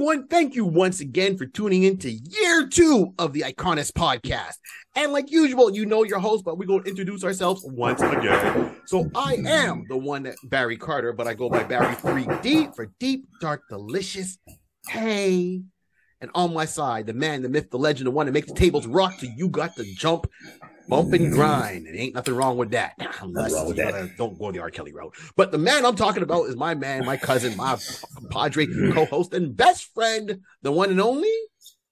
everyone. Thank you once again for tuning in to year 2 of the Iconist podcast. And like usual, you know your host, but we're going to introduce ourselves once again. So I am the one that Barry Carter, but I go by Barry 3D for deep, dark, delicious. Hey. And on my side, the man, the myth, the legend, the one that makes the tables rock so you got to jump, bump, and grind. And ain't nothing wrong with that. Unless don't go the R. Kelly route. But the man I'm talking about is my man, my cousin, my compadre, co-host, and best friend, the one and only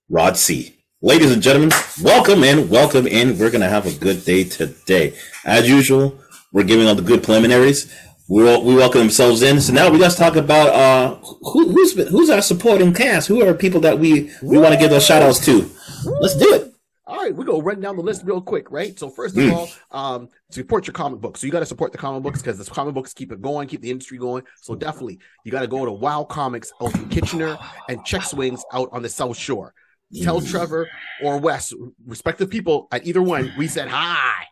Rod C. Ladies and gentlemen, welcome in. We're going to have a good day today. As usual, we're giving all the good preliminaries. We welcome themselves in. So now we just talk about who's our supporting cast. Who are people that we want to give those shout outs to? Let's do it. All right, we're going to run down the list real quick, right? So first of all, support your comic books. So you got to support the comic books because the comic books keep it going, keep the industry going. So definitely, you got to go to Wow Comics out in Kitchener and Check Swings out on the South Shore. Tell Trevor or Wes, respective people at either one, we said hi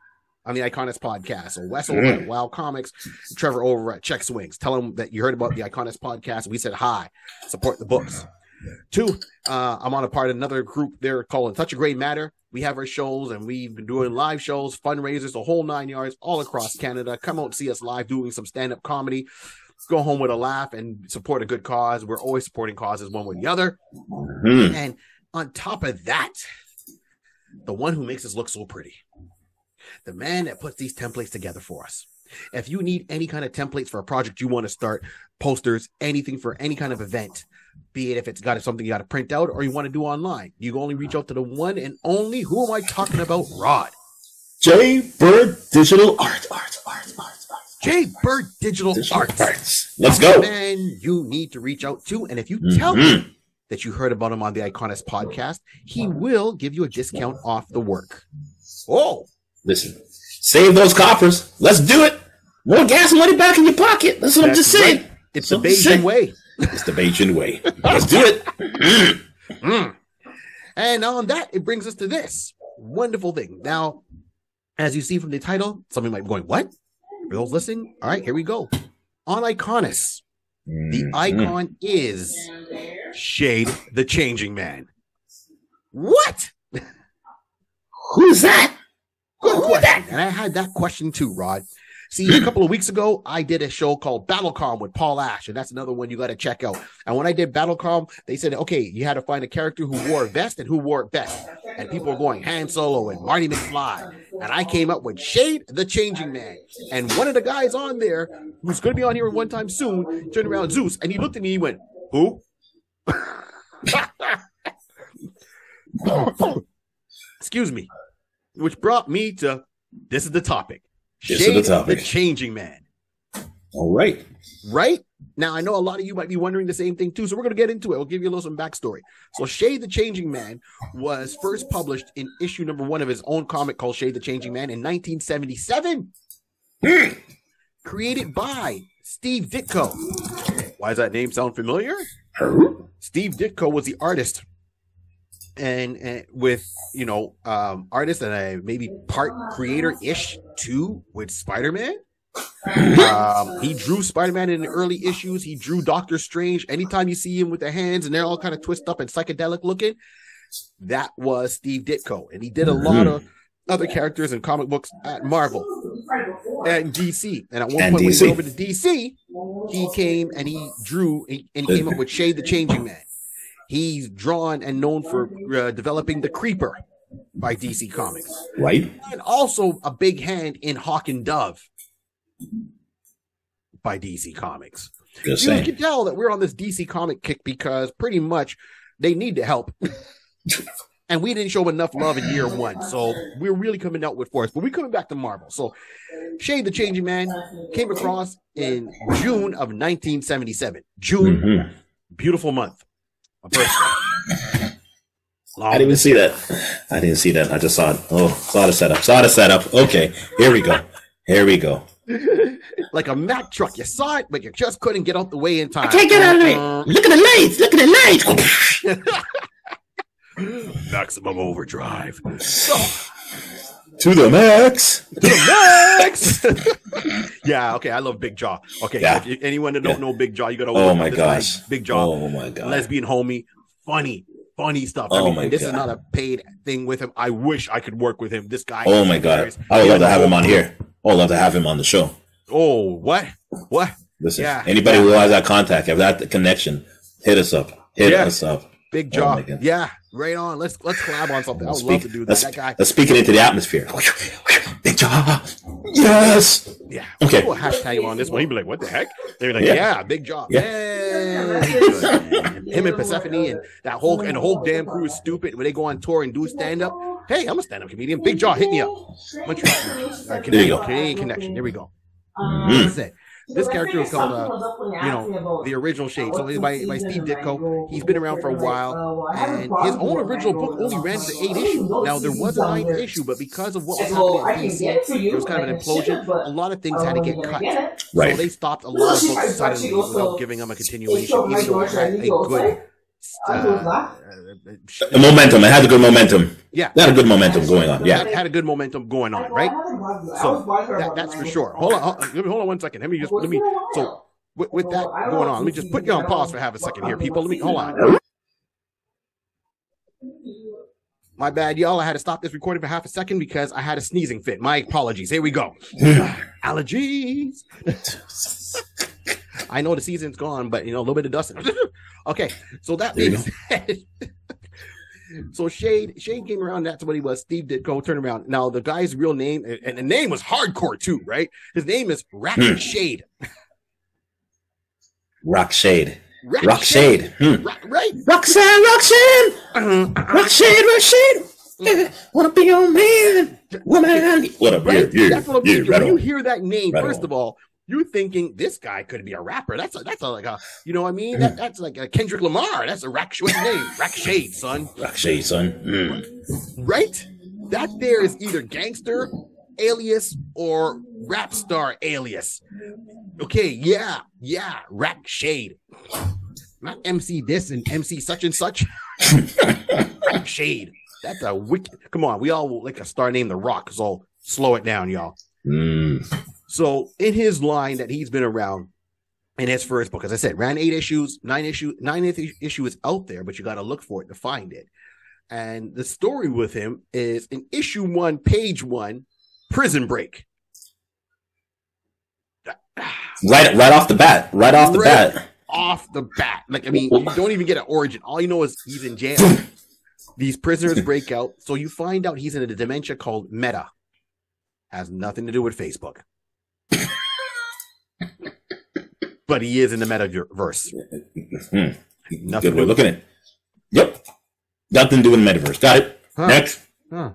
on the Iconist podcast. So Wes over at Wow Comics, Trevor over at Check Swings. Tell them that you heard about the Iconist podcast. We said hi. Support the books. 2, I'm on a part of another group there called Such a Great Matter. We have our shows and we've been doing live shows, fundraisers, the whole 9 yards all across Canada. Come out and see us live doing some stand-up comedy. Go home with a laugh and support a good cause. We're always supporting causes one way or the other. And on top of that, the one who makes us look so pretty, the man that puts these templates together for us. If you need any kind of templates for a project you want to start, posters, anything for any kind of event, be it if it's got something you got to print out or you want to do online, you can only reach out to the one and only, who am I talking about? Rod. J. Bird Digital Art. J. Bird Digital Arts. Let's go. Man, you need to reach out to, and if you tell him that you heard about him on the Iconist podcast, he will give you a discount off the work. Oh. Listen, save those coppers. Let's do it. More gas money back in your pocket. That's what I'm just saying. Right. It's the Beijing way. It's the Beijing way. Let's do it. And on that, it brings us to this wonderful thing. Now, as you see from the title, somebody might be going, what? For those listening, all right, here we go. On Iconist, the icon is Shade the Changing Man. What? Who's that? Good question. And I had that question too, Rod. See, a couple of weeks ago, I did a show called BattleCom with Paul Ash, and that's another one you got to check out. And when I did BattleCom, they said, okay, you had to find a character who wore a vest and who wore it best. And people were going Han Solo and Marty McFly. And I came up with Shade the Changing Man. And one of the guys on there, who's going to be on here one time soon, turned around, Zeus, and he looked at me, he went, who? Excuse me. Which brought me to, this is the topic. Shade the Changing Man. All right. Right? Now, I know a lot of you might be wondering the same thing too, so we're going to get into it. We'll give you a little some backstory. So Shade the Changing Man was first published in issue number 1 of his own comic called Shade the Changing Man in 1977. Created by Steve Ditko. Why does that name sound familiar? Steve Ditko was the artist. And with, artist and maybe part creator-ish too with Spider-Man. He drew Spider-Man in the early issues. He drew Doctor Strange. Anytime you see him with the hands and they're all kind of twisted up and psychedelic looking, that was Steve Ditko. And he did a lot of other characters and comic books at Marvel and DC. And at one point when he went over to DC, he came and he drew and he came up with Shade the Changing Man. He's drawn and known for developing the Creeper by DC Comics. Right. And also a big hand in Hawk and Dove by DC Comics. You can tell that we're on this DC comic kick because pretty much they need the help. And we didn't show enough love in year 1. So we're really coming out with force. But we're coming back to Marvel. So Shade the Changing Man came across in June of 1977. June, beautiful month. I didn't even see that. I just saw it. Oh, saw the setup. Okay, here we go. Like a Mack truck. You saw it, but you just couldn't get out the way in time. I can't get out of it. Look at the lights. Maximum overdrive. So, To the max. To the max. Yeah, okay. I love Big Jaw. Okay, Yeah. if anyone that don't know Big Jaw, you gotta. Oh look my up this gosh. guy, Big Jaw. Oh my god. Lesbian homie, funny stuff. Oh I mean, my this God. is not a paid thing with him. I wish I could work with him. This guy. Oh is my god. hilarious. I would He love to has have a him whole- on here. I would love to have him on the show. Oh, what? Listen, Yeah. anybody who has that contact, have that connection, hit us up. Hit Yeah. us up. Big Oh Jaw. my God. Yeah, right on. Let's collab on something. I would love to do that. Let's, That guy. let's speak it into the atmosphere. Big Jaw. Yes. Yeah. Okay. We'll hashtag him on this one. He'd be like, what the heck? They'd be like, Yeah. yeah, Big Jaw. Yeah. Yeah. Him and Persephone and the whole damn crew is stupid. When they go on tour and do stand up, hey, I'm a stand up comedian. Big Jaw, hit me up. Montreal. There you go. Canadian connection. There we go. Mhm. That's it. This character is called, the original Shade. So it's by Steve Ditko. He's been around for a while, and his own original book only ran for 8 issues. Now there was a 9th issue, but because of what was happening at DC, there was kind of an implosion. A lot of things had to get cut, Right. so they stopped a lot of books suddenly without giving them a continuation, even though it had a good. Momentum. It had a good momentum. Yeah, It had a good momentum going on. Yeah. had a good momentum going on, right? So that's for sure. Hold on 1 second. Let me. So with that going on, let me just put you on pause for half a second here, people. Let me hold on. My bad, y'all. I had to stop this recording for half a second because I had a sneezing fit. My apologies. Here we go. Allergies. I know the season's gone, but a little bit of dust. Okay, so that being said, so Shade came around. That's what he was. Steve Ditko turned around. Now the guy's real name, and the name was hardcore too, right? His name is Rack Shade. Rock Shade. Rack Rock Shade. Right? Roxanne. Rock Shade. Wanna be your man. Woman. What up? Right? Yeah. That's what I'm Yeah. thinking. Right When you on. hear that name, Right first on. of all, you're thinking this guy could be a rapper. That's like a you know what I mean? That's like a Kendrick Lamar. That's a What's his name? Rack Shade, son. Rock Shade, son. Right? That there is either gangster alias or rap star alias. Okay, yeah, Rack Shade. Not MC this and MC such and such. Rack Shade. That's a wicked. Come on, we all like a star named The Rock, so slow it down, y'all. So in his line that he's been around in his first book, as I said, ran 8 issues, 9th issue is out there, but you got to look for it to find it. And the story with him is in issue 1, page 1, Prison Break. Right off the bat. Right off the bat. Off the bat. Like, I mean, you don't even get an origin. All you know is he's in jail. These prisoners break out. So you find out he's in a dementia called Meta. Has nothing to do with Facebook. But he is in the metaverse. Good way of looking at it. Yep. Nothing to do with the metaverse. Got it. Huh. Next. Huh.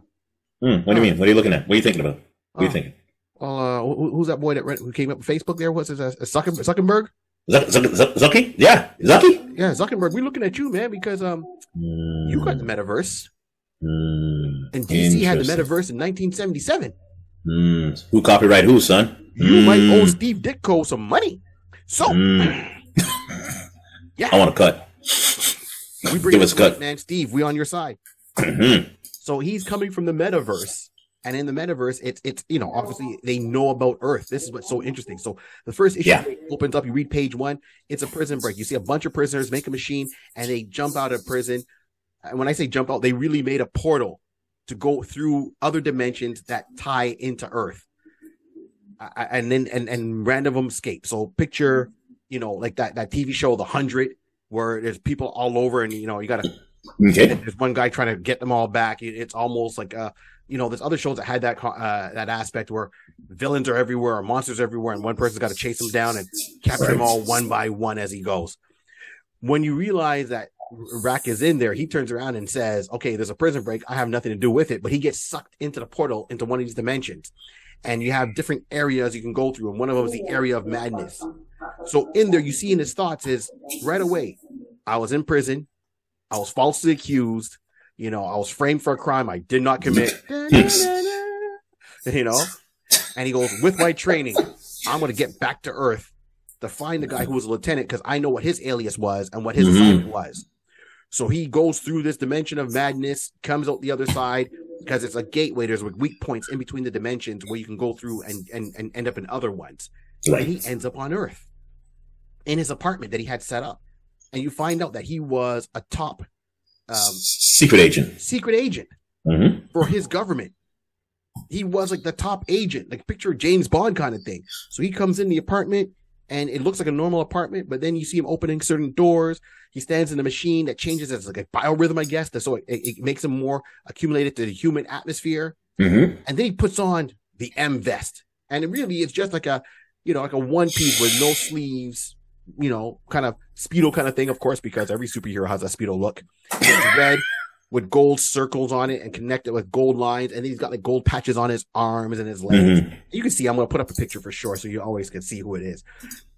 What do you mean? What are you looking at? What are you thinking about? What are you thinking? Who's that boy who came up with Facebook there? What's his Zuckerberg? Zucky? Yeah. Zucky? Yeah, Zuckerberg. We're looking at you, man, because you got the metaverse. And DC had the metaverse in 1977. Who copyright who, son? You might owe Steve Ditko some money. So, yeah, I want a cut. we bring Give it us a up, cut. man. Steve, we on your side. So he's coming from the metaverse, and in the metaverse, it's obviously they know about Earth. This is what's so interesting. So the first issue opens up. You read page 1. It's a prison break. You see a bunch of prisoners make a machine, and they jump out of prison. And when I say jump out, they really made a portal to go through other dimensions that tie into Earth. And then random escape. So picture, like that TV show, The 100, where there's people all over, and you got to. Okay. There's one guy trying to get them all back. It's almost like there's other shows that had that aspect where villains are everywhere, or monsters everywhere, and one person's got to chase them down and capture them all one by one as he goes. When you realize that Rack is in there, he turns around and says, "Okay, there's a prison break. I have nothing to do with it," but he gets sucked into the portal into one of these dimensions. And you have different areas you can go through. And one of them is the area of madness. So in there, you see in his thoughts is right away, I was in prison. I was falsely accused. I was framed for a crime I did not commit. And he goes, with my training, I'm going to get back to Earth to find the guy who was a lieutenant because I know what his alias was and what his assignment was. So he goes through this dimension of madness, comes out the other side, because it's a gateway. There's like weak points in between the dimensions where you can go through and end up in other ones. Right. And he ends up on Earth in his apartment that he had set up. And you find out that he was a top secret agent for his government. He was like the top agent, like picture James Bond kind of thing. So he comes in the apartment and it looks like a normal apartment, but then you see him opening certain doors. He stands in the machine that changes as like a biorhythm, I guess. So it makes him more accumulated to the human atmosphere. And then he puts on the M vest. And it really is just like a one piece with no sleeves, kind of Speedo kind of thing, of course, because every superhero has a Speedo look. It's red with gold circles on it and connected with gold lines. And he's got like gold patches on his arms and his legs. You can see, I'm going to put up a picture for sure so you always can see who it is.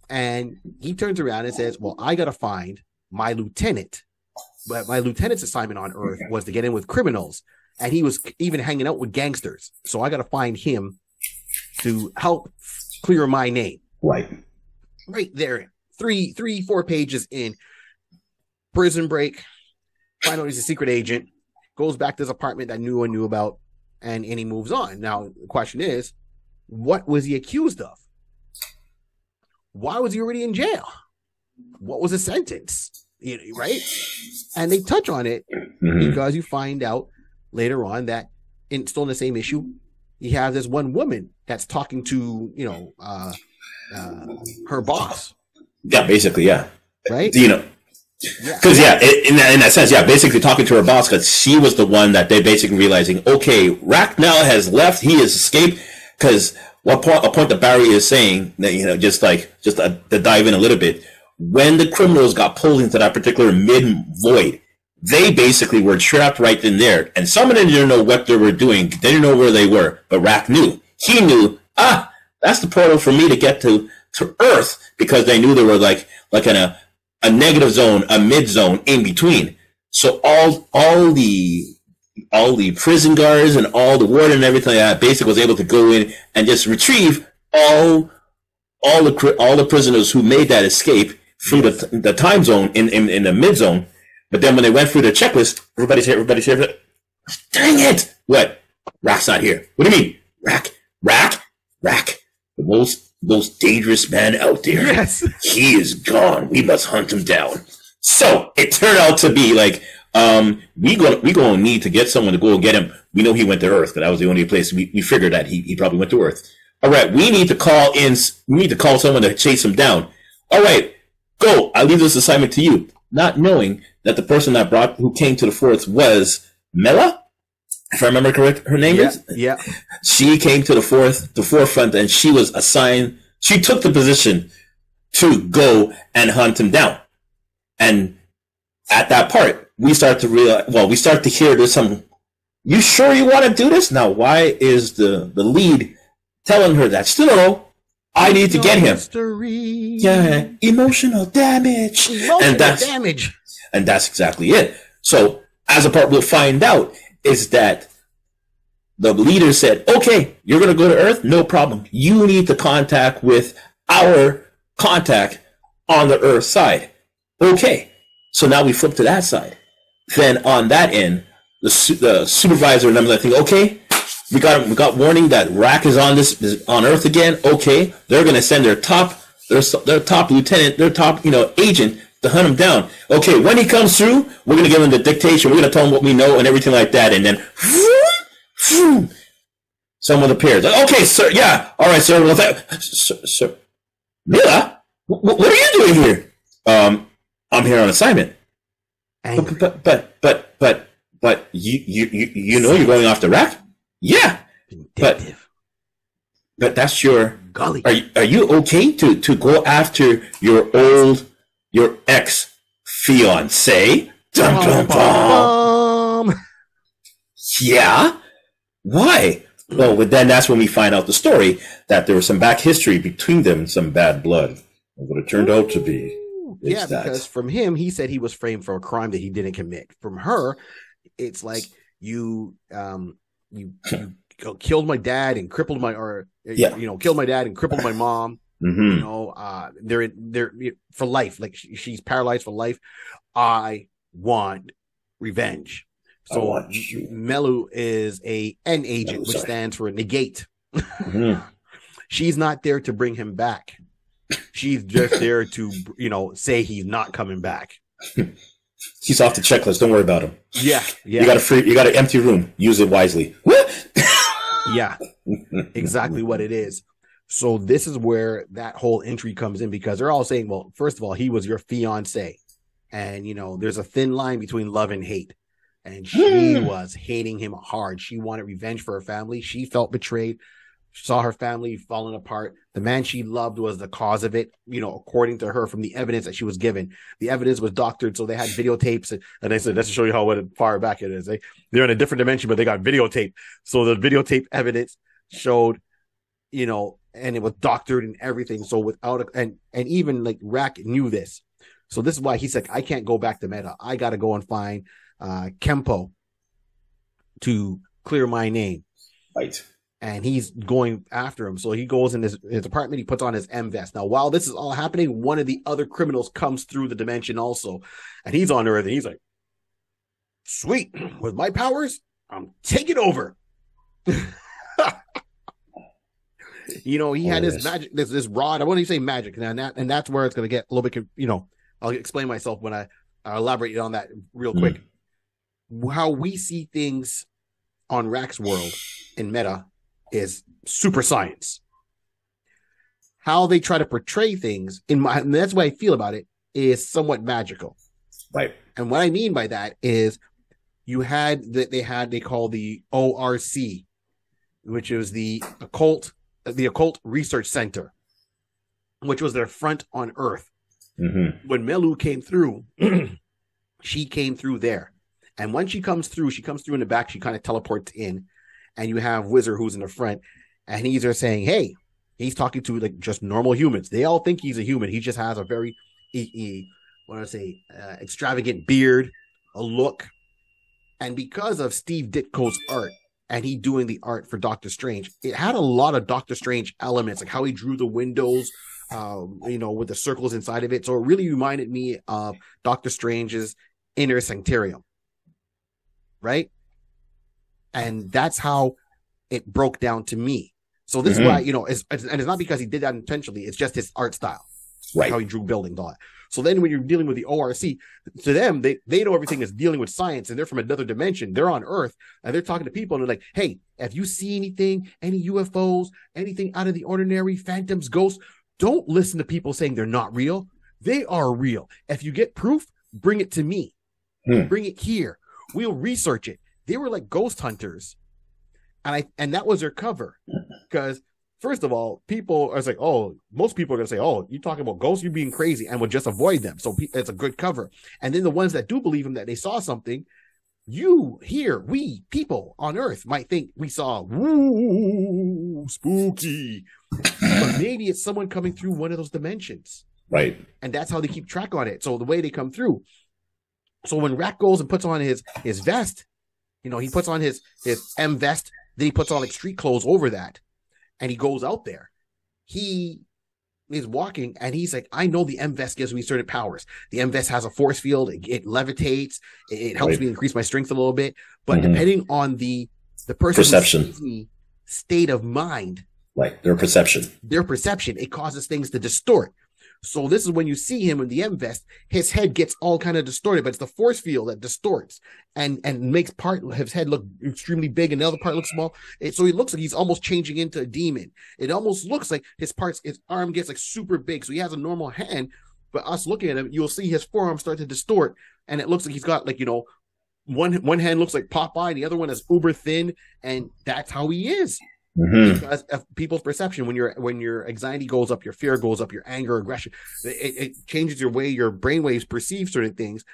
And he turns around and says, well, I got to find my lieutenant. But my lieutenant's assignment on Earth was to get in with criminals. And he was even hanging out with gangsters. So I got to find him to help clear my name. Right there. 4 pages in. Prison break. Find out he's a secret agent. Goes back to his apartment that no one knew about. And he moves on. Now, the question is, what was he accused of? Why was he already in jail? What was his sentence? Right? And they touch on it because you find out later on that still in the same issue, you have this one woman that's talking to, her boss. Yeah, basically, yeah. Right? Because in that sense, basically talking to her boss, because she was the one that they basically realizing, okay, Rack now has left, he has escaped. Because a point that Barry is saying that to dive in a little bit, when the criminals got pulled into that particular mid void, they basically were trapped right in there, and some of them didn't know what they were doing. They didn't know where they were, but Rack knew. He knew. That's the portal for me to get to Earth, because they knew they were like in a negative zone, a mid zone in between. So all the prison guards and all the warden and everything like that basically was able to go in and just retrieve all the prisoners who made that escape through the time zone in the mid zone. But then when they went through the checklist, everybody's here. Dang it! What? Rack's not here. What do you mean? Rack? The most dangerous man out there. Yes. He is gone. We must hunt him down. So it turned out to be like, we gonna need to get someone to go get him. We know he went to Earth, because that was the only place we figured that he probably went to Earth. All right, we need to call someone to chase him down. All right, go. I leave this assignment to you. Not knowing that the person who came to the fourth was Mela, if I remember correct, her name is? Yeah. She came to the forefront, and she was assigned, she took the position to go and hunt him down. And at that part, we start to hear there's some, you sure you want to do this? Now, why is the lead telling her that? Still, I need to get him. Mystery. Yeah, emotional damage. Damage. And that's exactly it. So, as a part we'll find out is that the leader said, okay, you're going to go to Earth? No problem. You need to contact with our contact on the Earth side. Okay. So now we flip to that side. Then on that end, the supervisor and everything, okay, we got warning that Rack is on Earth again. Okay. They're going to send their top lieutenant, their top, agent to hunt him down. Okay, when he comes through, we're going to give him the dictation. We're going to tell him what we know and everything like that. And then someone appears. Okay, sir. Yeah. All right, sir. Well, sir. Mila, what are you doing here? I'm here on assignment. Angry. But you know you're going off the Rack? Yeah. Vindictive. But that's your golly. Are you okay to go after your ex fiance? Dum dum dum. Yeah. Why? Well, then that's when we find out the story that there was some back history between them, some bad blood. What it turned out to be. Yeah, because from him, he said he was framed for a crime that he didn't commit. From her, it's like you killed my dad and crippled killed my dad and crippled my mom. Mm-hmm. They're for life. Like she's paralyzed for life. I want revenge. So Melu is a N agent, which stands for negate. She's not there to bring him back. She's just there to, say he's not coming back. He's off the checklist. Don't worry about him. Yeah. You got an empty room. Use it wisely. Yeah, exactly what it is. So this is where that whole entry comes in, because they're all saying, well, first of all, he was your fiance. And, there's a thin line between love and hate. And she was hating him hard. She wanted revenge for her family. She felt betrayed. Saw her family falling apart. The man she loved was the cause of it, according to her, from the evidence that she was given. The evidence was doctored, so they had videotapes, and they said, that's to show you how far back it is. They're in a different dimension, but they got videotape. So the videotape evidence showed, and it was doctored and everything. So and even like Rack knew this. So this is why he's like, I can't go back to Meta. I got to go and find Kempo to clear my name. Right. And he's going after him. So he goes in his apartment. He puts on his M vest. Now, while this is all happening, one of the other criminals comes through the dimension also. And he's on Earth. And he's like, sweet. With my powers, I'm taking over. He had his magic, this rod. I wouldn't even say magic. And that's where it's going to get a little bit, I'll explain myself when I elaborate on that real quick. How we see things on Rack's world in Meta is super science. How they try to portray things and that's what I feel about it is somewhat magical. Right. And what I mean by that is they call the ORC, which is the occult research center, which was their front on Earth. Mm-hmm. When Melu came through, she came through there. And when she comes through in the back, she kind of teleports in. And you have Wizard, who's in the front, and he's there saying, hey, he's talking to like just normal humans. They all think he's a human. He just has a very, extravagant beard, a look. And because of Steve Ditko's art, and he doing the art for Doctor Strange, it had a lot of Doctor Strange elements, like how he drew the windows, with the circles inside of it. So it really reminded me of Doctor Strange's Inner Sanctorium. Right? And that's how it broke down to me. So this is why, it's not because he did that intentionally. It's just his art style, right? How he drew buildings, all that. So then when you're dealing with the ORC, to them, they know everything is dealing with science, and they're from another dimension. They're on Earth, and they're talking to people, and they're like, hey, if you see anything, any UFOs, anything out of the ordinary, phantoms, ghosts, don't listen to people saying they're not real. They are real. If you get proof, bring it to me. Bring it here. We'll research it. They were like ghost hunters, and that was their cover. Because first of all, people are like, oh, most people are gonna say, oh, you talking about ghosts? You're being crazy, and would just avoid them. So it's a good cover. And then the ones that do believe them, that they saw something, we people on Earth might think we saw spooky, but maybe it's someone coming through one of those dimensions, right? And that's how they keep track on it. So the way they come through. So when Rack goes and puts on his vest. He puts on his M vest, then he puts on like street clothes over that, and he goes out there. He is walking, and he's like, I know the M vest gives me certain powers. The M vest has a force field. It levitates. It helps me increase my strength a little bit. But depending on the person's perception, state of mind, like their perception, it causes things to distort. So this is when you see him in the M vest, his head gets all kind of distorted, but it's the force field that distorts and makes part of his head look extremely big and the other part looks small. So he looks like he's almost changing into a demon. It almost looks like his arm gets like super big. So he has a normal hand, but us looking at him, you'll see his forearm start to distort, and it looks like he's got like, one hand looks like Popeye, the other one is uber thin, and that's how he is. Because of people's perception, when your anxiety goes up, your fear goes up, your anger, aggression, it changes your way your brainwaves perceive certain things.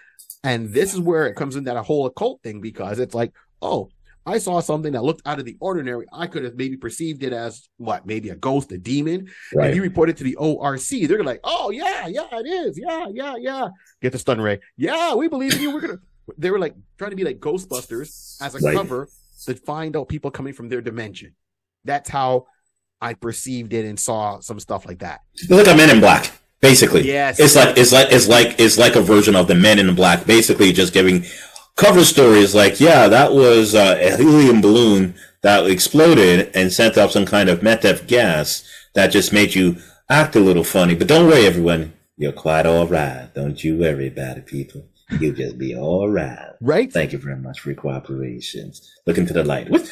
And this is where it comes in that whole occult thing, because it's like, oh, I saw something that looked out of the ordinary. I could have maybe perceived it as maybe a ghost, a demon. Right. And you report it to the ORC, they're like, oh yeah, it is, yeah. Get the stun ray. Yeah, we believe in you. They were like trying to be like Ghostbusters as a cover to find out people coming from their dimension. That's how I perceived it and saw some stuff like that. It's like a Men in Black, basically. Yes. It's like a version of the Men in Black, basically just giving cover story is like, yeah, that was a helium balloon that exploded and sent up some kind of meth gas that just made you act a little funny. But don't worry, everyone. You're quite all right. Don't you worry about it, people. You'll just be all right. Right? Thank you very much for your cooperation. Look into the light. What?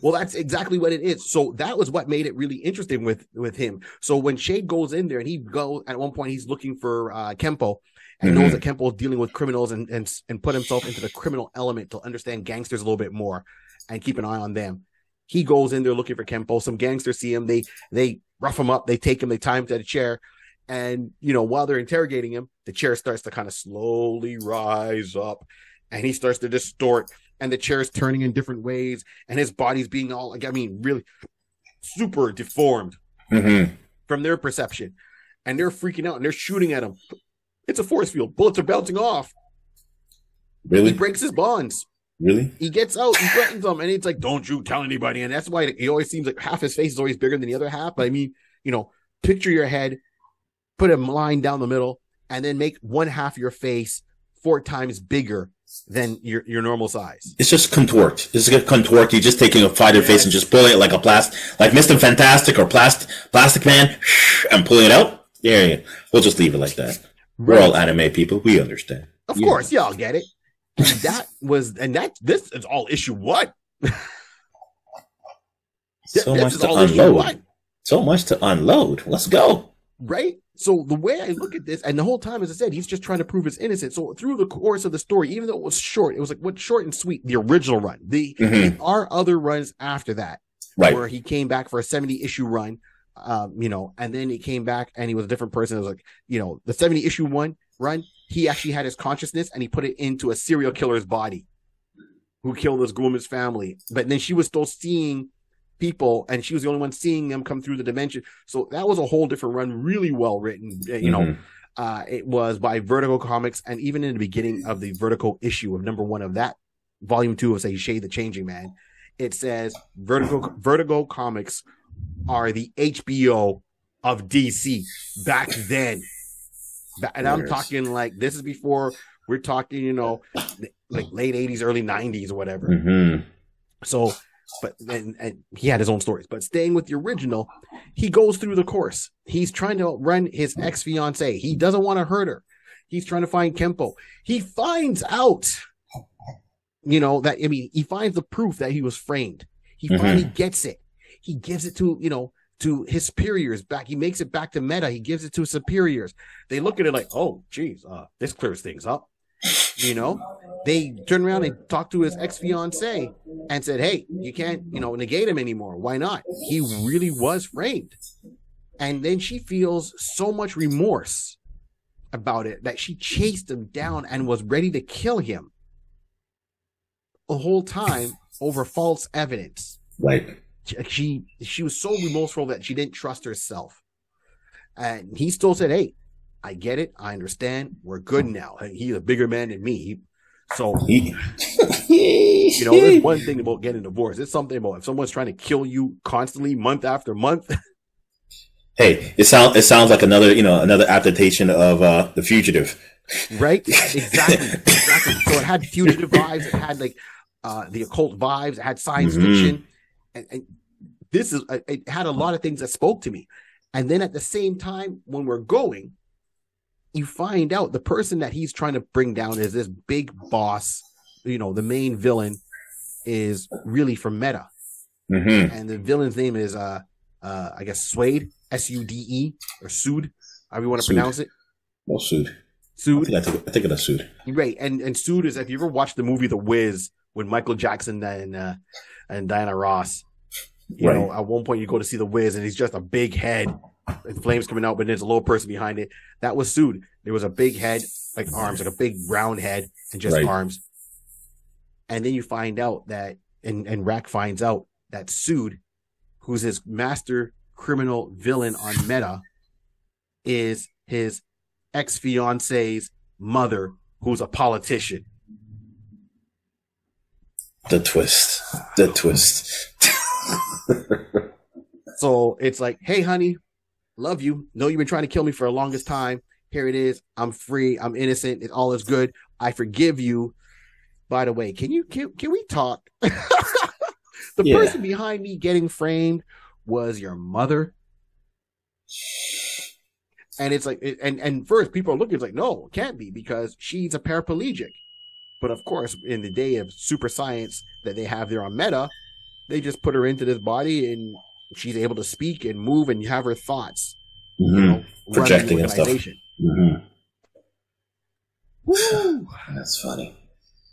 Well, that's exactly what it is. So that was what made it really interesting with him. So when Shade goes in there and he goes at one point, he's looking for Kempo and knows that Kempo is dealing with criminals and put himself into the criminal element to understand gangsters a little bit more and keep an eye on them. He goes in there looking for Kempo. Some gangsters see him. They rough him up. They take him. They tie him to the chair. And, while they're interrogating him, the chair starts to kind of slowly rise up and he starts to distort. And the chair is turning in different ways, and his body's being all, really super deformed from their perception. And they're freaking out, and they're shooting at him. It's a force field. Bullets are bouncing off. Really? He breaks his bonds. Really? He gets out, he threatens them, and it's like, don't you tell anybody. And that's why he always seems like half his face is always bigger than the other half. But picture your head, put a line down the middle, and then make one half of your face 4 times bigger than your normal size. It's just contort. It's just contort. You're just taking a fighter face and just pulling it like like Mr. Fantastic or Plastic Man, and pulling it out. Yeah. We'll just leave it like that. Right. We're all anime people. We understand. Of course, y'all get it. This is all issue 1. So much to unload. So much to unload. Let's go. Right? So the way I look at this, and the whole time, as I said, he's just trying to prove his innocence. So through the course of the story, even though it was short, it was like short and sweet, the original run. There are other runs after that, right, where he came back for a 70-issue run, and then he came back and he was a different person. It was like, the 70-issue run, he actually had his consciousness and he put it into a serial killer's body who killed this woman's family. But then she was still seeing people, and she was the only one seeing them come through the dimension. So that was a whole different run, really well written. It was by Vertigo Comics, and even in the beginning of the Vertigo issue of number 1 of that volume 2 of, say, Shade the Changing Man, it says Vertigo Comics are the HBO of DC back then. And I'm talking like, this is before, we're talking, like late 80s, early 90s or whatever. So, but and he had his own stories. But staying with the original, he goes through the course. He's trying to run his ex-fiancée. He doesn't want to hurt her. He's trying to find Kempo. He finds out, he finds the proof that he was framed. He finally gets it. He gives it to, to his superiors back. He makes it back to Meta. He gives it to his superiors. They look at it like, oh, geez, this clears things up. They turned around and talked to his ex-fiancée and said, hey, you can't, negate him anymore. Why not? He really was framed. And then she feels so much remorse about it that she chased him down and was ready to kill him the whole time over false evidence. Right. She was so remorseful that she didn't trust herself. And he still said, hey, I get it. I understand. We're good now. He's a bigger man than me. So, there's one thing about getting divorced. It's something about if someone's trying to kill you constantly, month after month. Hey, it sounds like another adaptation of The Fugitive. Right? Exactly. So it had fugitive vibes. It had like the occult vibes. It had science fiction. And this is, it had a lot of things that spoke to me. And then at the same time, when we're going, you find out the person that he's trying to bring down is this big boss. The main villain is really from Meta. And the villain's name is, I guess, Suede, S-U-D-E, or Sood, however you want to pronounce it. Well, Sood. Sood. I think it's Sood. Right. And Sood is, if you ever watched the movie The Wiz with Michael Jackson and Diana Ross, you know, at one point you go to see The Wiz and he's just a big head and flames coming out, but there's a little person behind it. That was Sood. There was a big head, like arms, like a big round head and just arms. And then you find out that, and Rack finds out that Sood, who's his master criminal villain on Meta, is his ex-fiancee's mother, who's a politician. The twist. So it's like, hey, honey, love you. Know you've been trying to kill me for the longest time. Here it is. I'm free. I'm innocent. It all is good. I forgive you. By the way, can we talk? The person behind me getting framed was your mother. And it's like, and first people are looking, it's like, no, it can't be because she's a paraplegic. But of course, in the day of super science that they have there on Meta, they just put her into this body and she's able to speak and move and have her thoughts, projecting and stuff. Woo. That's funny.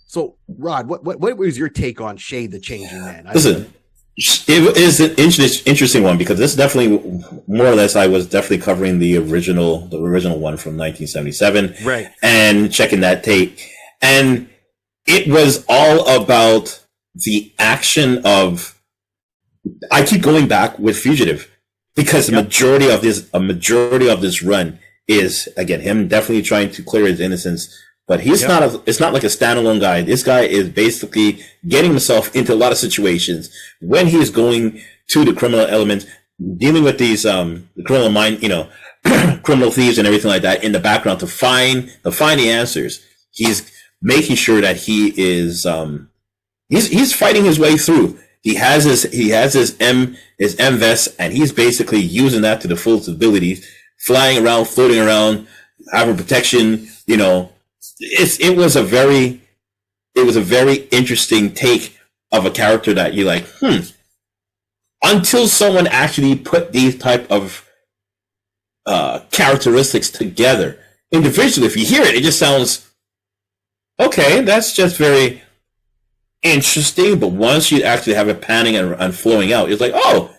So, Rod, what was your take on Shade the Changing Man? Listen, it is an interesting one because this definitely, more or less, I was definitely covering the original one from 1977, right? And checking that tape, and it was all about the action of. I keep going back with Fugitive because the majority of this run is again him definitely trying to clear his innocence. But he's it's not like a standalone guy. This guy is basically getting himself into a lot of situations when he's going to the criminal element, dealing with these, the criminal mind, criminal thieves and everything like that in the background to find the answers. He's making sure that he is, he's fighting his way through. He has his M vest and he's basically using that to the fullest abilities, flying around, floating around, having protection, It was a very interesting take of a character that you're like, until someone actually put these type of characteristics together individually. If you hear it, it just sounds okay. That's just very interesting. But once you actually have it panning and flowing out, it's like, oh,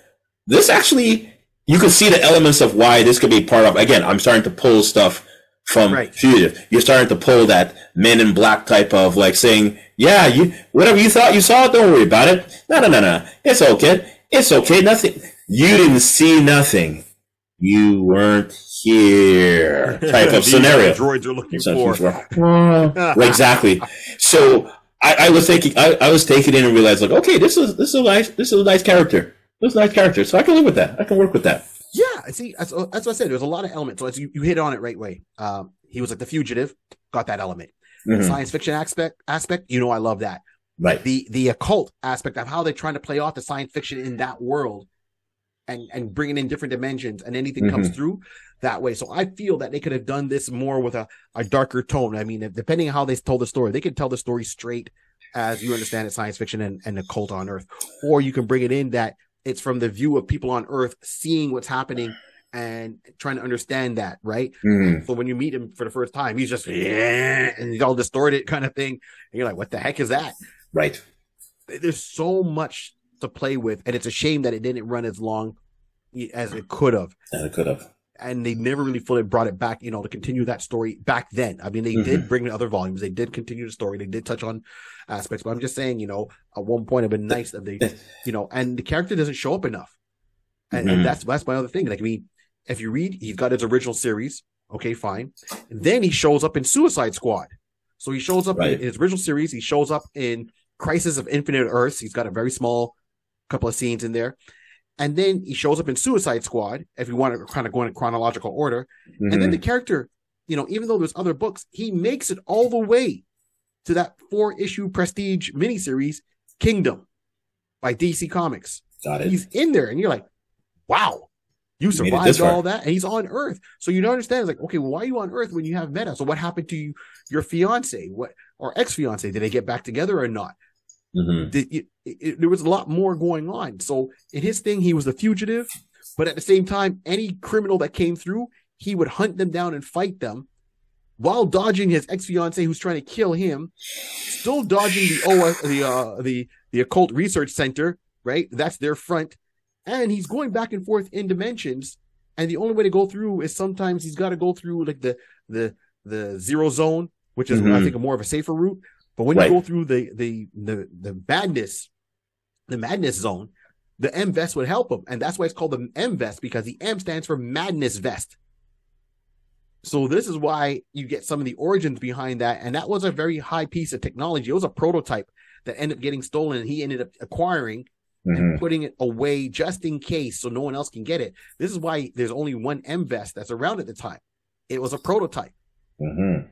this actually, you can see the elements of why this could be part of. Again, I'm starting to pull stuff from Fugitive. You're starting to pull that Men in Black type of like saying, whatever you thought you saw, don't worry about it. No. It's okay. Nothing. You didn't see nothing. You weren't here. Type of scenario. Droids are looking for. Exactly. So I was taking it in and realized like, okay, this is a nice character. This is a nice character. So I can live with that. I can work with that. Yeah, I see. That's what I said. There's a lot of elements. So you hit on it right way. He was like the Fugitive, got that element. The science fiction aspect, I love that. Right. The occult aspect of how they're trying to play off the science fiction in that world, and bringing in different dimensions, and anything comes through that way. So I feel that they could have done this more with a darker tone. I mean, depending on how they told the story, they could tell the story straight as you understand it, science fiction and occult on Earth, or you can bring it in that it's from the view of people on Earth seeing what's happening and trying to understand that, right? So when you meet him for the first time, he's just, and he's all distorted kind of thing. And you're like, what the heck is that? Right. There's so much to play with. And it's a shame that it didn't run as long as it could have. And they never really fully brought it back, to continue that story back then. I mean, they did bring in other volumes. They did continue the story. They did touch on aspects, but I'm just saying, at one point it'd been nice that they, and the character doesn't show up enough. And that's my other thing. Like, I mean, if you read, he's got his original series. Okay, fine. And then he shows up in Suicide Squad. So he shows up in his original series. He shows up in Crisis of Infinite Earths. He's got a very small couple of scenes in there. And then he shows up in Suicide Squad, if you want to kind of go in chronological order. And then the character, even though there's other books, he makes it all the way to that 4-issue prestige miniseries, Kingdom, by DC Comics. Got it. He's in there, and you're like, wow, you survived all that, and he's on Earth. So you don't understand. It's like, okay, well, why are you on Earth when you have Meta? So what happened to you, your fiance, or ex-fiance? Did they get back together or not? There was a lot more going on. So in his thing, he was the fugitive, but at the same time, any criminal that came through, he would hunt them down and fight them while dodging his ex-fiance who's trying to kill him, still dodging the occult research center, right? That's their front. And he's going back and forth in dimensions. And the only way to go through is sometimes he's got to go through like the zero zone, which is I think more of a safer route. But when you go through the madness zone, the M vest would help him. And that's why it's called the M vest, because the M stands for madness vest. So this is why you get some of the origins behind that. And that was a very high piece of technology. It was a prototype that ended up getting stolen, and he ended up acquiring and putting it away just in case so no one else can get it. This is why there's only one M vest that's around at the time. It was a prototype. Mm-hmm.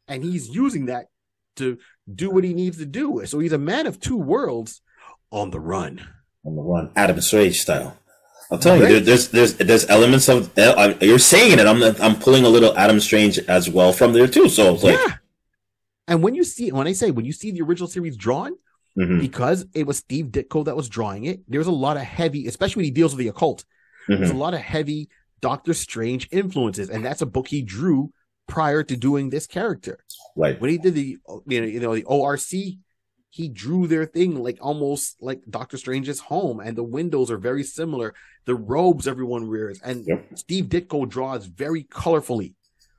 And he's using that to do what he needs to do. So he's a man of two worlds on the run. On the run, Adam Strange style. I'm telling you, there's elements of you're saying it. I'm pulling a little Adam Strange as well from there too. So it's like, and when you see the original series drawn, because it was Steve Ditko that was drawing it, there's a lot of heavy, especially when he deals with the occult. There's a lot of heavy Doctor Strange influences, and that's a book he drew prior to doing this character. Right. When he did the the ORC, he drew their thing like almost like Doctor Strange's home, and the windows are very similar. The robes everyone wears, and Steve Ditko draws very colorfully.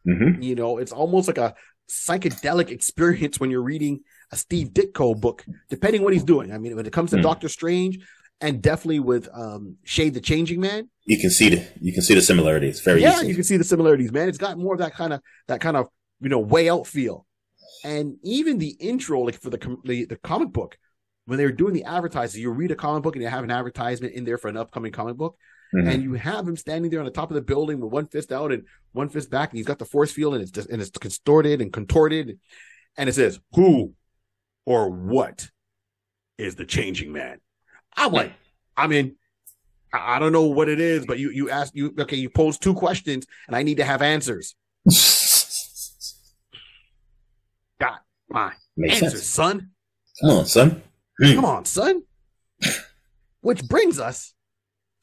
It's almost like a psychedelic experience when you're reading a Steve Ditko book, depending what he's doing. I mean, when it comes to Doctor Strange, and definitely with Shade the Changing Man, you can see the similarities very easily. You can see the similarities, man. It's got more of that kind of way out feel. And even the intro, like for the comic book, when they were doing the advertising, you read a comic book and you have an advertisement in there for an upcoming comic book, and you have him standing there on the top of the building with one fist out and one fist back, and he's got the force field, and it's distorted and contorted, and it says, "Who or what is the Changing Man?" I'm like, I don't know what it is, but you pose two questions, and I need to have answers. Got my answers, son. Come on, son. Come on, son. Which brings us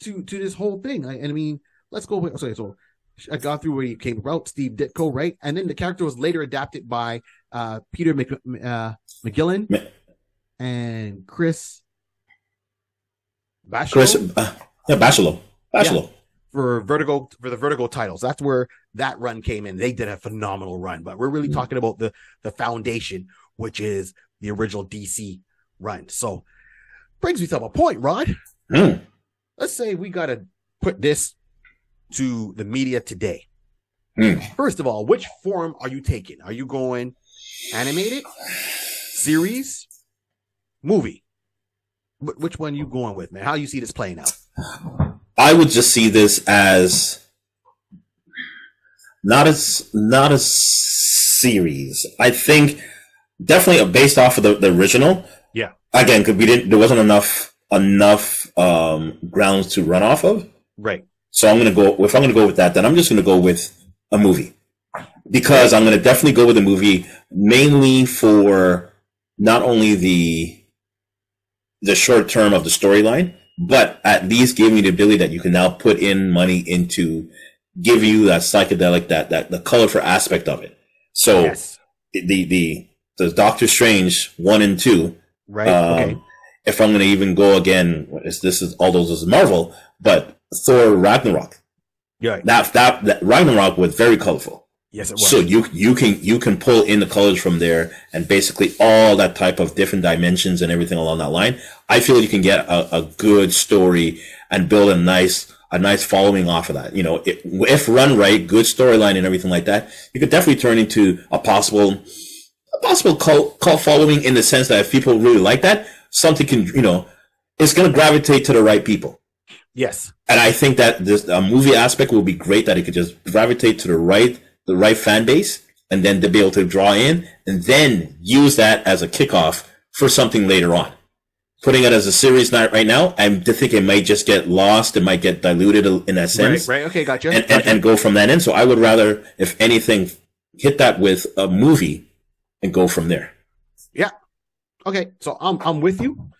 to this whole thing. I mean, let's go. Okay, so I got through where you came about, Steve Ditko, right? And then the character was later adapted by Peter McGillen and Chris Bachalo. Bachalo. Yeah, for the Vertigo titles. That's where that run came in. They did a phenomenal run, but we're really talking about the foundation, which is the original DC run. So brings me to a point, Rod. Let's say we got to put this to the media today. First of all, which form are you taking? Are you going animated, series, movie? Which one are you going with, man? How do you see this playing out? I would just see this as not a series. I think definitely based off of the original. Yeah. Again, because there wasn't enough grounds to run off of. Right. So if I'm gonna go with that, then I'm just gonna go with a movie, because I'm gonna definitely go with a movie mainly for not only the short term of the storyline, but at least give me the ability that you can now put in money into give you that psychedelic, that the colorful aspect of it. So the Doctor Strange 1 and 2, right? Okay. If I'm going to even go again, this is all those is Marvel, but Thor Ragnarok. Yeah. That Ragnarok was very colorful. Yes, it was. So you can pull in the colors from there, and basically all that type of different dimensions and everything along that line. I feel you can get a good story and build a nice following off of that. If run right, good storyline and everything like that, you could definitely turn into a possible cult following, in the sense that if people really like that, something can, it's going to gravitate to the right people. Yes. And I think that this movie aspect will be great, that it could just gravitate to the right fan base, and then to be able to draw in and then use that as a kickoff for something later on. Putting it as a series night right now, I think it might just get lost. It might get diluted in that sense. Right. Okay. Gotcha. And go from that in. So I would rather, if anything, hit that with a movie and go from there. Yeah. Okay. So I'm with you.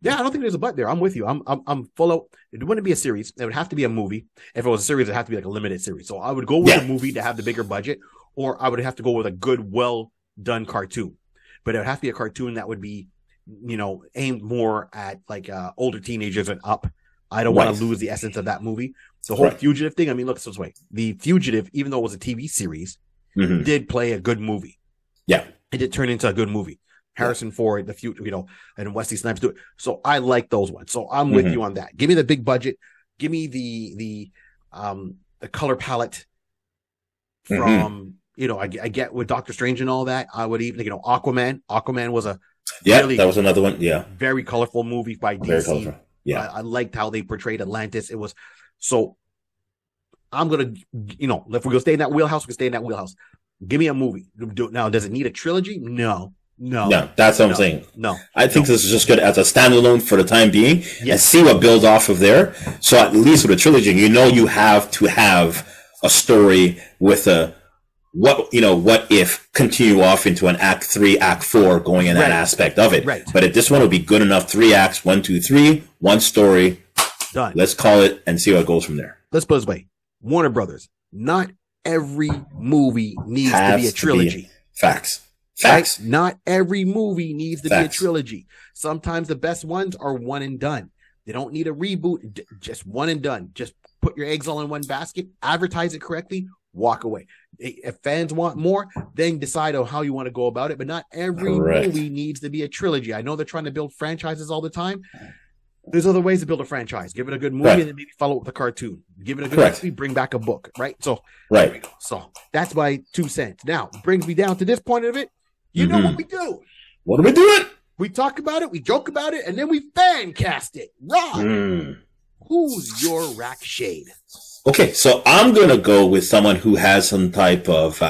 Yeah, I don't think there's a but there. I'm with you. I'm full out. It wouldn't be a series. It would have to be a movie. If it was a series, it'd have to be like a limited series. So I would go with a movie to have the bigger budget, or I would have to go with a good, well done cartoon. But it would have to be a cartoon that would be, aimed more at like older teenagers and up. I don't want to lose the essence of that movie. The whole Fugitive thing. I mean, look this way: the Fugitive, even though it was a TV series, did play a good movie. Yeah, it did turn into a good movie. Harrison Ford, the future, and Wesley Snipes do it. So I like those ones. So I'm with you on that. Give me the big budget. Give me the color palette from, I get with Doctor Strange and all that. I would even, Aquaman. Aquaman was a that was another one. Yeah. Very colorful movie by DC. Very colorful. Yeah. I liked how they portrayed Atlantis. It was so I'm gonna, if we're gonna stay in that wheelhouse, we can stay in that wheelhouse. Give me a movie. Now, does it need a trilogy? No. That's what I'm saying. No, I think this is just good as a standalone for the time being, Yes. and see what builds off of there. So at least with a trilogy, you have to have a story with a what if continue off into an act 3, act 4, going in that Right. aspect of it. Right. But if this one would be good enough, 3 acts, 1, 2, 3, one story. done. Let's call it and see what goes from there. Let's put it this way: Warner Brothers. Not every movie needs to Has be a to be- trilogy. Facts. Right? Not every movie needs to Facts. be a trilogy. Sometimes the best ones are one and done. They don't need a reboot. Just one and done. Just put your eggs all in one basket, advertise it correctly, walk away. If fans want more, then decide on how you want to go about it. But not every Correct. movie needs to be a trilogy. I know they're trying to build franchises all the time. There's other ways to build a franchise. Give it a good movie Right. and then maybe follow it with a cartoon. Give it a good Correct. movie, bring back a book. Right. So there we Right. go. So that's my 2 cents. Now brings me down to this point of it. You know Mhm. what we do? What are we doing? We talk about it, we joke about it, and then we fan cast it. Rob, who's your rack shade? Okay, so I'm gonna go with someone who has some type of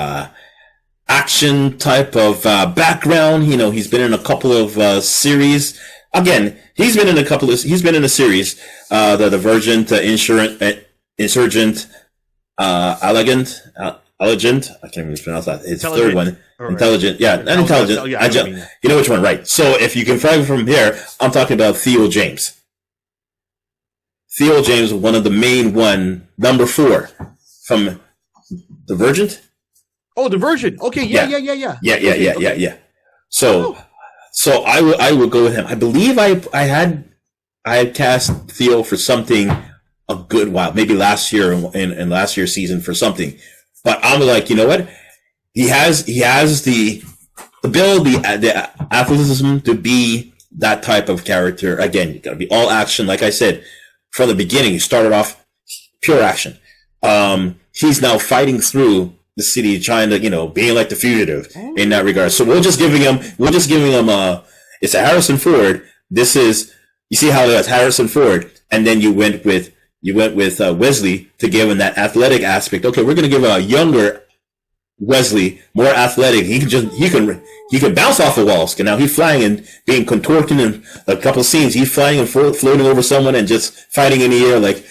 action type of background. He's been in a couple of series. Again, he's been in a series, the Divergent, Insurgent, Elegant. I can't even pronounce that. It's third one. All right. Intelligent. Yeah, not intelligent. Yeah, I know what you mean. You know which one, right? So if you can find from here, I'm talking about Theo James. Theo James, one of the main number 4 from Divergent. Oh, Divergent. Okay, yeah. Yeah. So I would go with him. I believe I had cast Theo for something a good while, maybe last year in last year's season for something. But I'm like, you know what? He has the ability, the athleticism to be that type of character. Again, you gotta be all action. Like I said, from the beginning, he started off pure action. He's now fighting through the city, trying to, being like the fugitive in that regard. So we're just giving him, it's a Harrison Ford. You see how that's Harrison Ford. And then you went with Wesley to give him that athletic aspect. Okay, we're going to give a younger Wesley, more athletic. He can bounce off the walls. Now he's flying and being contorted in a couple of scenes. He's flying and floating over someone and just fighting in the air like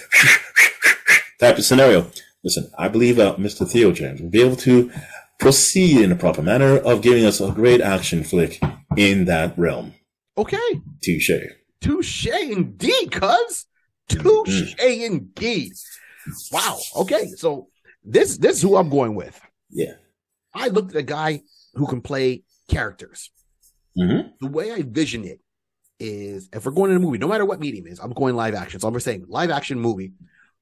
type of scenario. Listen, I believe Mr. Theo James will be able to proceed in the proper manner of giving us a great action flick in that realm. Okay. Touche. Indeed, cuz. Touche indeed. Wow. Okay. So this is who I'm going with. Yeah. I looked at a guy who can play characters. Mm-hmm. The way I vision it is, if we're going in a movie, no matter what medium it is, I'm going live action. So I'm saying live action movie.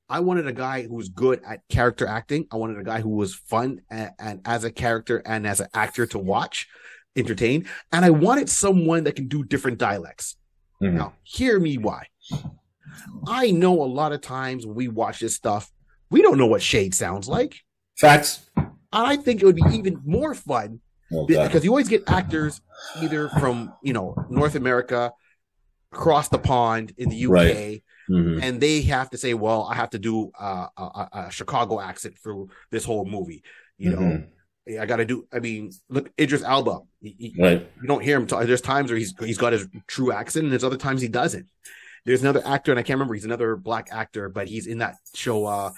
I wanted a guy who was good at character acting. I wanted a guy who was fun and as a character and as an actor to watch, entertain. And I wanted someone that can do different dialects. Mm-hmm. Now, hear me why. I know a lot of times when we watch this stuff, we don't know what shade sounds like. Facts. I think it would be even more fun Okay. because you always get actors either from, North America, across the pond in the UK, Right. Mm-hmm. and they have to say, well, I have to do a Chicago accent for this whole movie. I got to do, look, Idris Elba. Right. You don't hear him talk. There's times where he's got his true accent, and there's other times he doesn't. There's another actor, and I can't remember. He's another black actor, but he's in that show,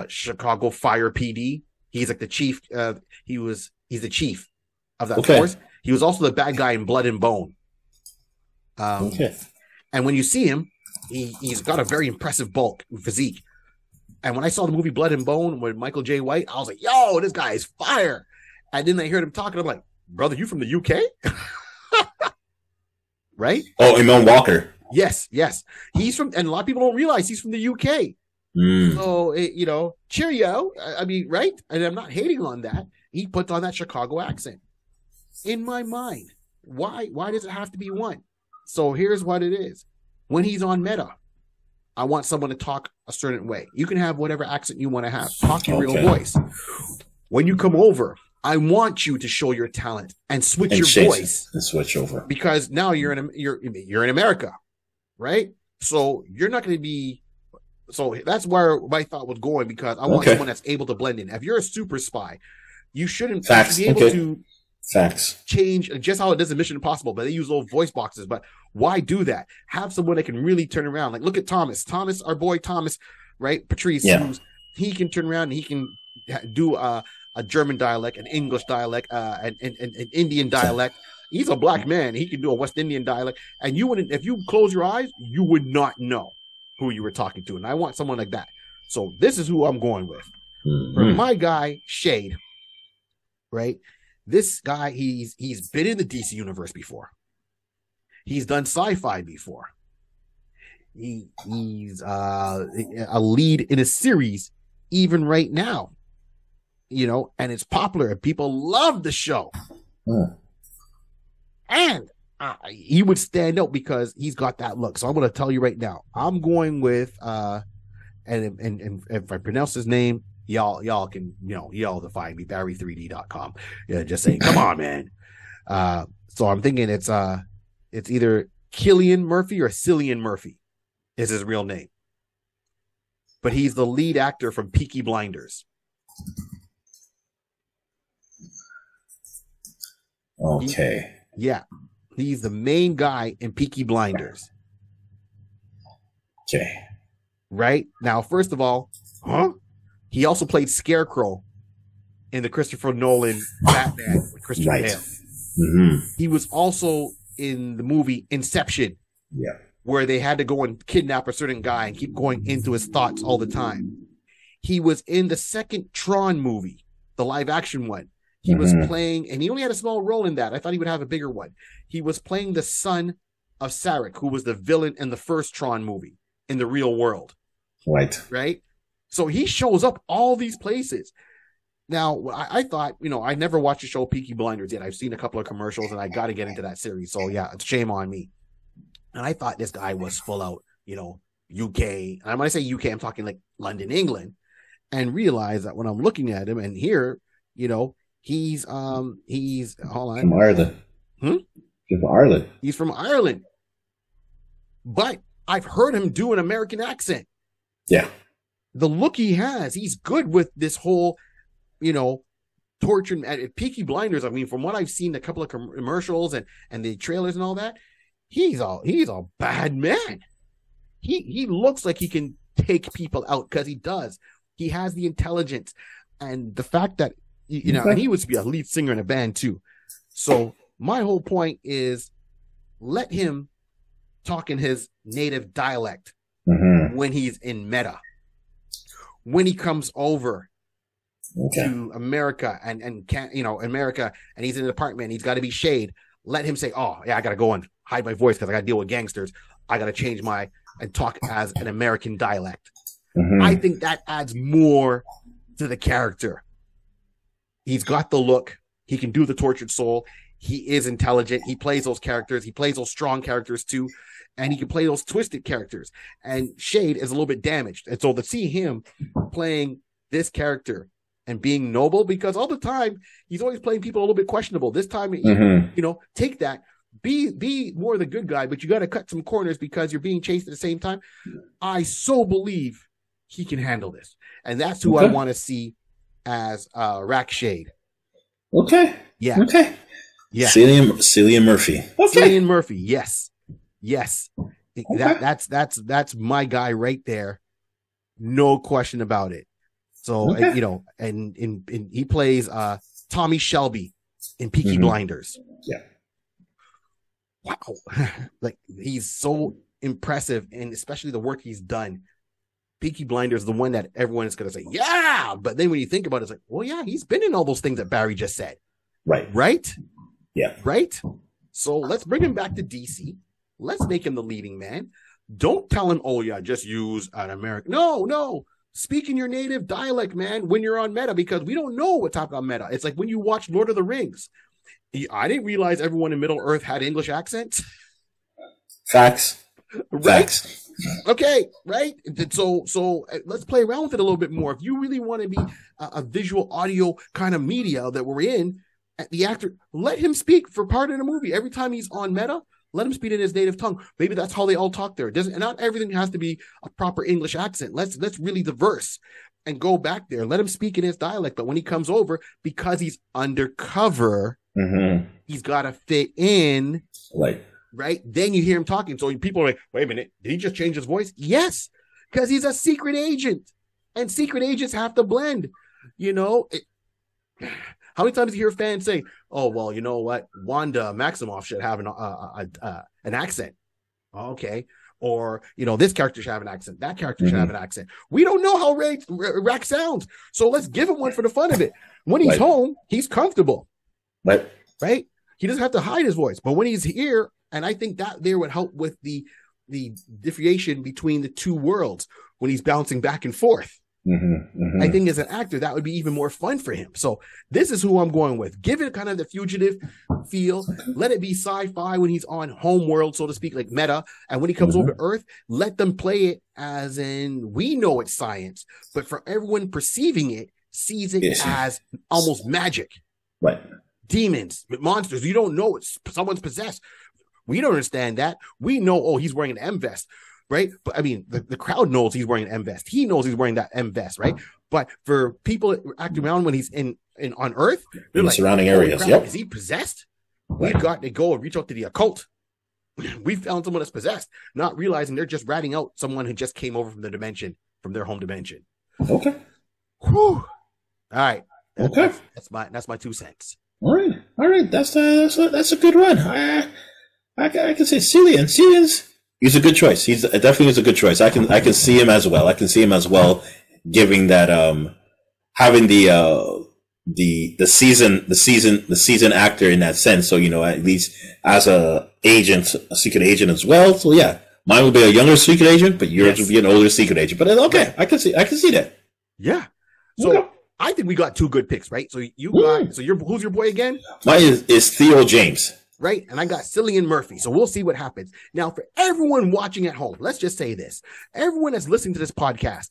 Chicago Fire PD. He's like the chief. He's the chief of that force. He was also the bad guy in Blood and Bone. Okay. And when you see him, he's got a very impressive bulk and physique. And when I saw the movie Blood and Bone with Michael J. White, I was like, yo, this guy is fire. And then I heard him talking. I'm like, brother, you from the UK? Right? Oh, Iman Walker. Yes. He's from, and a lot of people don't realize he's from the UK. Mm. So, cheerio. Right? And I'm not hating on that. He puts on that Chicago accent. In my mind, why does it have to be one? So here's what it is. When he's on Meta, I want someone to talk a certain way. You can have whatever accent you want to have. Talk your real voice. When you come over, I want you to show your talent and switch your voice. And switch over. Because now you're in America, right? So you're not going to be So that's where my thought was going, because I want someone that's able to blend in. If you're a super spy, you shouldn't be able to change just how it does in Mission Impossible, but they use little voice boxes. But why do that? Have someone that can really turn around. Like, look at Thomas, our boy Thomas, right? Patrice, he can turn around and he can do a German dialect, an English dialect, an Indian dialect. He's a black man. He can do a West Indian dialect. And you wouldn't, if you close your eyes, you would not know who you were talking to. And I want someone like that. So this is who I'm going with. For my guy, Shade, right? This guy, he's been in the DC universe before. He's done sci-fi before. He's a lead in a series even right now, you know, and it's popular and people love the show. And he would stand out because he's got that look. So I'm going to tell you right now, I'm going with and if I pronounce his name, y'all can, you know, y'all define me, Barry3D.com. Yeah, just saying, come on, man. So I'm thinking it's either Cillian Murphy or Cillian Murphy is his real name. But he's the lead actor from Peaky Blinders. Okay. He's the main guy in Peaky Blinders. Okay. Right? Now, first of all, he also played Scarecrow in the Christopher Nolan Batman with Christian Bale. He was also in the movie Inception. Where they had to go and kidnap a certain guy and keep going into his thoughts all the time. He was in the second Tron movie, the live action one. He was playing, and he only had a small role in that. I thought he would have a bigger one. He was playing the son of Sarek, who was the villain in the first Tron movie in the real world. Right? So he shows up all these places. Now, I thought, you know, I never watched the show Peaky Blinders yet. I've seen a couple of commercials, and I got to get into that series. So, yeah, it's shame on me. And I thought this guy was full out, you know, UK. And when I say UK, I'm talking like London, England. And realize that when I'm looking at him and here, you know, he's hold on. From Ireland. He's from Ireland. He's from Ireland. But I've heard him do an American accent. Yeah. The look he has, he's good with this whole, you know, torture and Peaky Blinders. I mean, from what I've seen, a couple of commercials and the trailers and all that, he's a bad man. He looks like he can take people out because he does. He has the intelligence and the fact that, you know, and he was to be a lead singer in a band too. So my whole point is let him talk in his native dialect when he's in Meta. When he comes over to America and can't, you know, America, and he's in an apartment, he's got to be Shade. Let him say, oh yeah, I got to go and hide my voice because I got to deal with gangsters. I got to change and talk as an American dialect. I think that adds more to the character. He's got the look. He can do the tortured soul. He is intelligent. He plays those characters. He plays those strong characters too. And he can play those twisted characters. And Shade is a little bit damaged. And so to see him playing this character and being noble, because all the time he's always playing people a little bit questionable. This time, you know, take that. Be more the good guy, but you got to cut some corners because you're being chased at the same time. I so believe he can handle this. And that's who I want to see as Rack Shade. Okay. Yeah. Okay. Yeah. Cillian Murphy. Okay. Cillian Murphy. Yes. Okay. That's my guy right there. No question about it. So, you know, and he plays Tommy Shelby in Peaky Blinders. Yeah. Wow. Like, he's so impressive, and especially the work he's done. Peaky Blinders is the one that everyone is going to say, yeah. But then when you think about it, it's like, well, yeah, he's been in all those things that Barry just said. Right? Yeah. Right? So let's bring him back to DC. Let's make him the leading man. Don't tell him, oh, yeah, just use an American. No. Speak in your native dialect, man, when you're on Meta, because we don't know what type of Meta. It's like when you watch Lord of the Rings. I didn't realize everyone in Middle Earth had English accents. Facts. Right? Facts. Okay, right? So let's play around with it a little bit more. If you really want to be a visual audio kind of media that we're in, the actor, let him speak for part of the movie. Every time he's on Meta, Let him speak in his native tongue. Maybe that's how they all talk there. Not everything has to be a proper English accent. Let's really diverse and go back there. Let him speak in his dialect. But when he comes over, because he's undercover, he's got to fit in. Right? Then you hear him talking. So people are like, wait a minute, did he just change his voice? Yes, because he's a secret agent. And secret agents have to blend. How many times do you hear fans say, oh, well, you know what? Wanda Maximoff should have an accent. Okay. Or, this character should have an accent. That character should have an accent. We don't know how Rack sounds. So let's give him one for the fun of it. When he's home, he's comfortable. Right? He doesn't have to hide his voice. But when he's here, and I think that there would help with the differentiation between the two worlds when he's bouncing back and forth. I think as an actor, that would be even more fun for him. So this is who I'm going with. Give it kind of the fugitive feel. Let it be sci-fi when he's on home world, so to speak, like meta. And when he comes over to Earth, let them play it as in, we know it's science, but for everyone perceiving it, sees it as almost magic. Right. Demons, monsters. You don't know it's someone's possessed. We don't understand that. We know, oh, he's wearing an M vest. Right. But I mean, the crowd knows he's wearing an M vest. He knows he's wearing that M vest. Right. But for people acting around when he's in on Earth, they're like, surrounding areas. Yep. Is he possessed? We've got to go and reach out to the occult. We found someone that's possessed, not realizing they're just ratting out someone who just came over from the dimension, from their home dimension. Okay. Whew. All right. Okay. That's my 2 cents. All right. That's a good run. I can say Cillian's. He's a good choice. He's definitely a good choice. I can see him as well. Giving that having the season actor in that sense. So at least as a secret agent as well. So yeah, mine would be a younger secret agent, but yours would be an older secret agent. But okay, I can see that. Yeah. So I think we got 2 good picks, right? So who's your boy again? Mine is Theo James. Right? And I got Cillian Murphy. So we'll see what happens. Now, for everyone watching at home, let's just say this. Everyone that's listening to this podcast,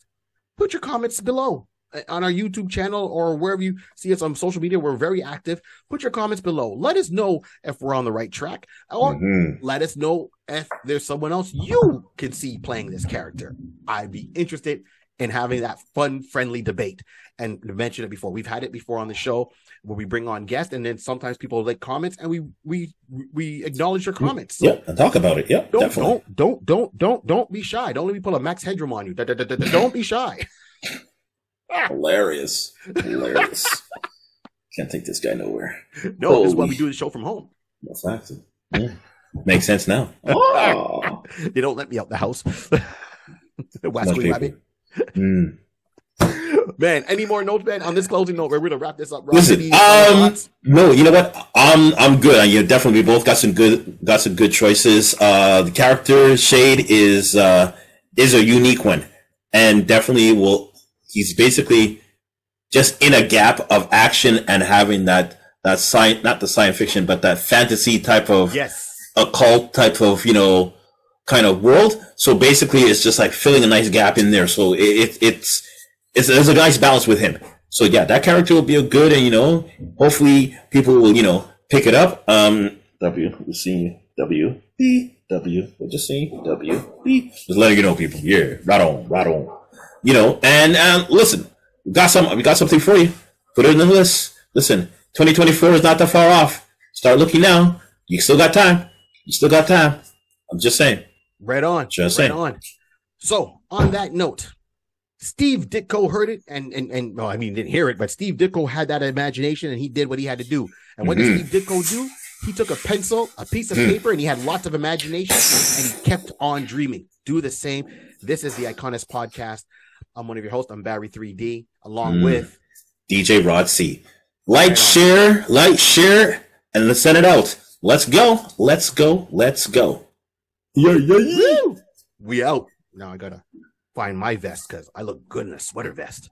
put your comments below on our YouTube channel or wherever you see us on social media. We're very active. Put your comments below. Let us know if we're on the right track, or let us know if there's someone else you can see playing this character. I'd be interested in having that fun, friendly debate. And to mention it before, we've had it before on the show where we bring on guests, and then sometimes people like comments, and we acknowledge your comments. Yeah, and talk about it. Yeah, don't be shy. Don't let me pull a Max Headroom on you. Don't be shy. Hilarious. Can't take this guy nowhere. No, this is why we do the show from home. No facts. Yeah. Makes sense now. Oh. They don't let me out the house. Wasquy Rabbit. Man, any more notes, man? On this closing note, we're gonna wrap this up. Listen, no, you know what? I'm good. Definitely, we both got some good choices. The character Shade is a unique one, and definitely he's basically just in a gap of action and having that science, not the science fiction, but that fantasy type of occult type of kind of world. So basically, it's just like filling a nice gap in there. So there's a nice balance with him. So yeah, that character will be a good, and hopefully people will pick it up. Just letting you know, people. Yeah, right on. And listen, we got something for you. Put it in the list. Listen, 2024 is not that far off. Start looking now. You still got time. I'm just saying. Right on. Right on. So on that note, Steve Ditko heard it, and didn't hear it, but Steve Ditko had that imagination, and he did what he had to do. And what did Steve Ditko do? He took a pencil, a piece of paper, and he had lots of imagination, and he kept on dreaming. Do the same. This is the Iconist Podcast. I'm one of your hosts. I'm Barry 3D, along with DJ Rod C. Like, share, and let's send it out. Let's go. Yeah. We out. Now I gotta find my vest because I look good in a sweater vest.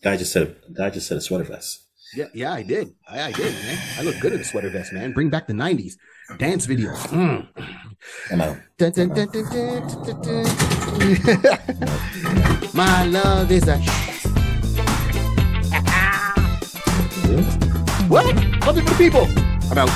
Guy just said a sweater vest. Yeah, I did. I did, man. I look good in a sweater vest, man. Bring back the 90s dance videos. Come on. My love is a what? Something for the people. I'm out.